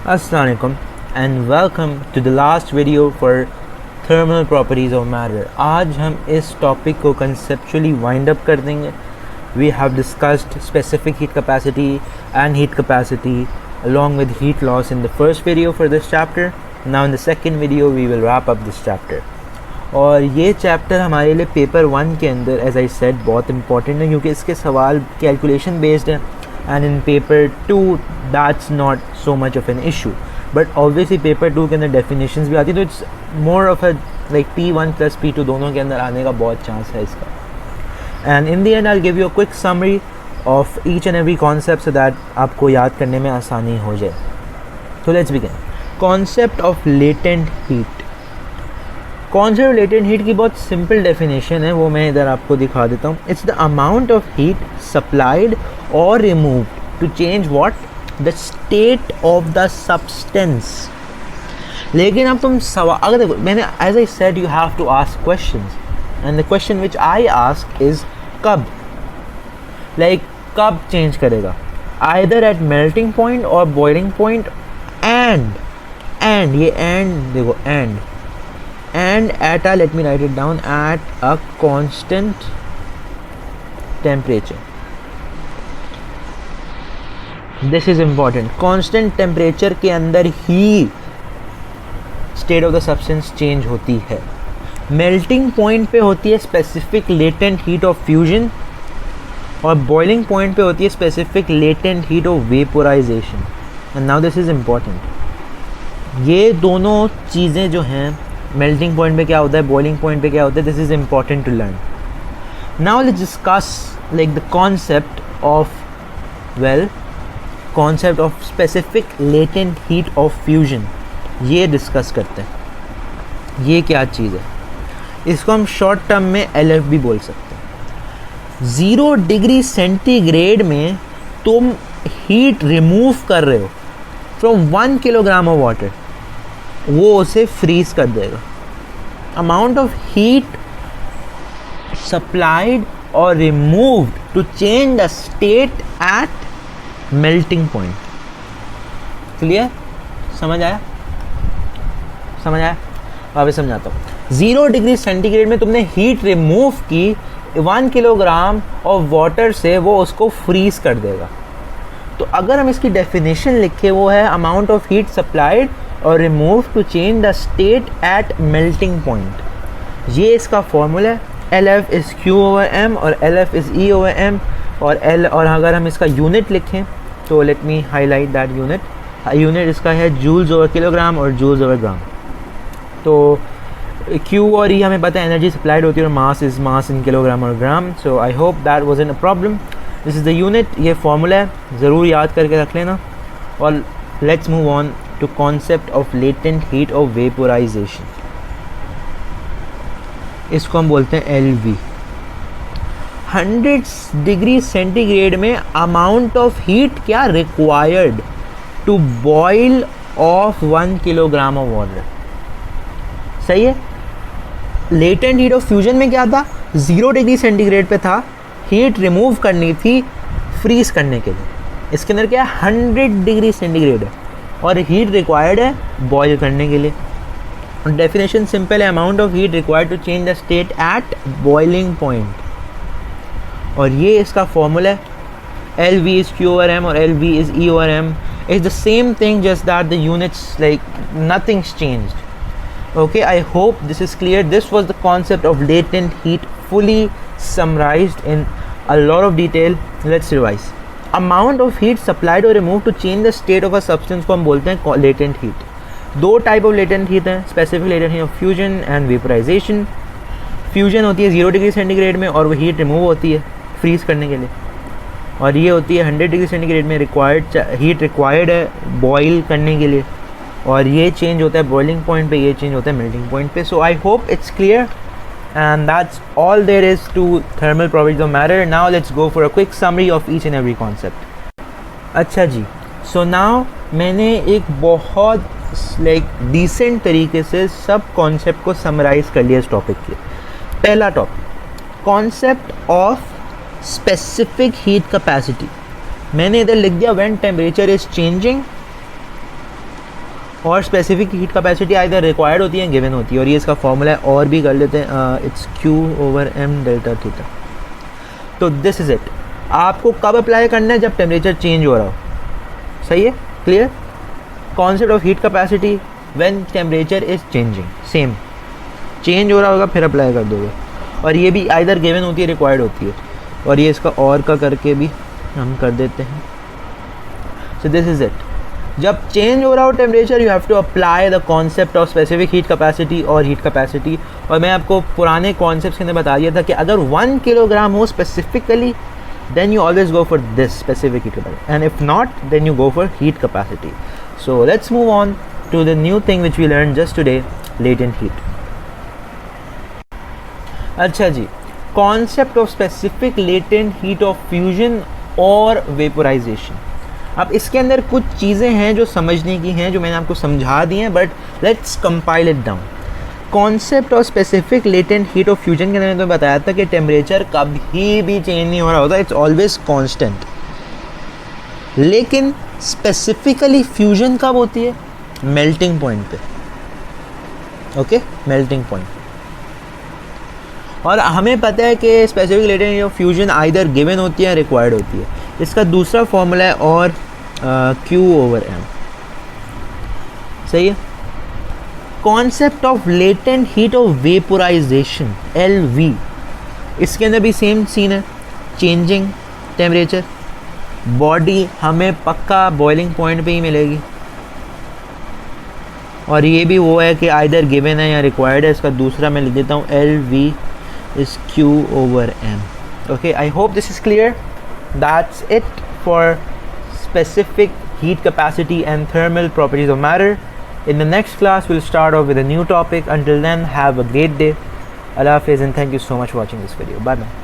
Assalamualaikum and welcome to the last video for thermal properties of matter. आज हम इस topic को conceptually wind up कर देंगे. We have discussed specific heat capacity and heat capacity along with heat loss in the first video for this chapter. Now in the second video we will wrap up this chapter. और ये chapter हमारे लिए paper 1 के अंदर as I said बहुत important है क्योंकि इसके सवाल कैलकुलेशन बेस्ड हैं and in paper 2 that's not so much of an issue but obviously paper 2 के अंदर डेफिनेशंस भी आती है तो it's more of a like P1 plus P2 दोनों के अंदर आने का बहुत चांस है इसका. And in the and I give you a quick summary of each and every concept so that आपको याद करने में आसानी हो जाए. तो let's begin. Concept of latent heat. Concept of latent heat की बहुत सिंपल डेफिनेशन है, वो मैं इधर आपको दिखा देता हूँ. It's the amount of heat supplied और removed to change what the state of the substance. लेकिन अब तुम सवाल अगर देखो मैंने as I said you have to ask questions and the question which I ask is कब, लाइक कब चेंज करेगा, आइदर एट मेल्टिंग पॉइंट और बॉइलिंग पॉइंट एंड ये एंड देखो and at a, let me write it down, at a constant temperature. This is important. Constant temperature के अंदर ही state of the substance change होती है. Melting point पे होती है specific latent heat of fusion और boiling point पे होती है specific latent heat of vaporization. And now this is important. ये दोनों चीज़ें जो हैं मेल्टिंग पॉइंट पे क्या होता है, बॉइलिंग पॉइंट पे क्या होता है, this is important to learn. Now let's discuss like the concept of specific latent heat of fusion. ये डिस्कस करते हैं ये क्या चीज़ है. इसको हम शॉर्ट टर्म में LF भी बोल सकते हैं. 0 डिग्री सेंटीग्रेड में तुम हीट रिमूव कर रहे हो फ्रॉम 1 किलोग्राम ऑफ वाटर, वो उसे फ्रीज कर देगा. अमाउंट ऑफ हीट सप्लाइड और removed to change the state at melting point. Clear? समझ आया? वापस समझाता हूँ. 0 डिग्री सेंटीग्रेड में तुमने हीट रिमूव की 1 किलोग्राम ऑफ वाटर से, वो उसको फ्रीज कर देगा. तो अगर हम इसकी डेफिनेशन लिखें वो है अमाउंट ऑफ हीट सप्लाइड और remove to change the state at melting point. ये इसका फॉर्मूला है. LF इज़ Q/m और LF इज़ E/m और अगर हम इसका यूनिट लिखें तो let me highlight that unit. Unit इसका है जूल्स/किलोग्राम और जूल्स/ग्राम. तो Q और E हमें पता है एनर्जी सप्लाइड होती है और mass is mass in kilogram और gram. So I hope that was a problem. This is the unit. ये फॉर्मूला है, ज़रूर याद करके रख लेना. और let's move on to concept of latent heat of vaporization. इसको हम बोलते हैं LV. 100 डिग्री सेंटीग्रेड में अमाउंट ऑफ हीट क्या required to boil off 1 kilogram of water. सही है. लेटेंट हीट ऑफ फ्यूजन में क्या था, 0 डिग्री सेंटीग्रेड पे था, हीट रिमूव करनी थी फ्रीज करने के लिए. इसके अंदर क्या है, 100 डिग्री सेंटीग्रेड है और हीट रिक्वायर्ड है बॉयल करने के लिए. डेफिनेशन सिंपल है, amount of heat required to change the state at boiling point. और ये इसका फॉर्मूला है. LV इज़ Q/m और LV is E/m. Is the same thing just that the units like nothings changed. Okay, I hope this is clear. This was the concept of latent heat fully summarised in a lot of detail. Let's revise. Amount of heat supplied और remove to change the state of a substance को हम बोलते हैं latent heat. 2 type of latent heat हैं, specific latent heat of fusion and vaporisation. Fusion होती है 0 degree centigrade में और वो हीट रिमूव होती है फ्रीज करने के लिए. और ये होती है 100 डिग्री सेंटीग्रेड में हीट रिक्वायर्ड है बॉयल करने के लिए. और ये चेंज होता है बॉइलिंग पॉइंट पे, ये चेंज होता है मेल्टिंग पॉइंट पे. So I hope it's clear. And that's all there is to thermal properties of matter. Now let's go for a quick summary of each and every concept. अच्छा जी, so now मैंने एक बहुत decent तरीके से सब concept को summarise कर लिया इस टॉपिक के. पहला topic, concept of specific heat capacity. मैंने इधर लिख दिया व्हेन टेम्परेचर इज चेंजिंग और specific heat capacity either required होती है गिवन होती है, और ये इसका फॉर्मूला है, और भी कर लेते हैं, इट्स Q/m डेल्टा थीटा। तो दिस इज़ इट। आपको कब अप्लाई करना है? जब टेम्परेचर चेंज हो रहा हो। सही है, clear? Concept of heat capacity when temperature is changing, same change हो रहा होगा फिर अप्लाई कर दोगे, और ये भी आइदर गिवन होती है रिक्वायर्ड होती है, और ये इसका और का करके भी हम कर देते हैं। So this is it. जब चेंज हो रहा हो temperature, you have to apply the concept of specific heat capacity और हीट कैपेसिटी। और मैं आपको पुराने कॉन्सेप्ट के अंदर बता दिया था कि अगर 1 किलोग्राम हो specifically, then you always go for this specific heat capacity, and if not, then you go for heat capacity. So let's move on to the new thing which we learned just today, latent heat. अच्छा जी, concept of specific latent heat of fusion और vaporization. अब इसके अंदर कुछ चीज़ें हैं जो समझने की हैं, जो मैंने आपको समझा दी हैं, but let's compile it down. Concept और specific latent heat of fusion के अंदर मैंने तो बताया था कि टेम्परेचर कभी भी चेंज नहीं हो रहा होता, इट्स ऑलवेज कांस्टेंट। लेकिन स्पेसिफिकली फ्यूजन कब होती है? मेल्टिंग पॉइंट पे। Okay, melting point. और हमें पता है कि specific latent heat of fusion either given होती है, रिक्वायर्ड होती है। इसका दूसरा फॉर्मूला है और Q/m। सही है। Concept of latent heat of vaporisation, LV, इसके अंदर भी सेम सीन है, चेंजिंग टेम्परेचर, बॉडी हमें पक्का बॉइलिंग पॉइंट पे ही मिलेगी, और ये भी वो है कि आइदर गिवन है या रिक्वायर्ड है। इसका दूसरा मैं लिख देता हूँ, LV is Q/m. Okay, I hope this is clear. That's it for specific heat capacity and thermal properties of matter. In the next class, we'll start off with a new topic. Until then, have a great day. Allah Hafiz, and thank you so much for watching this video. Bye bye.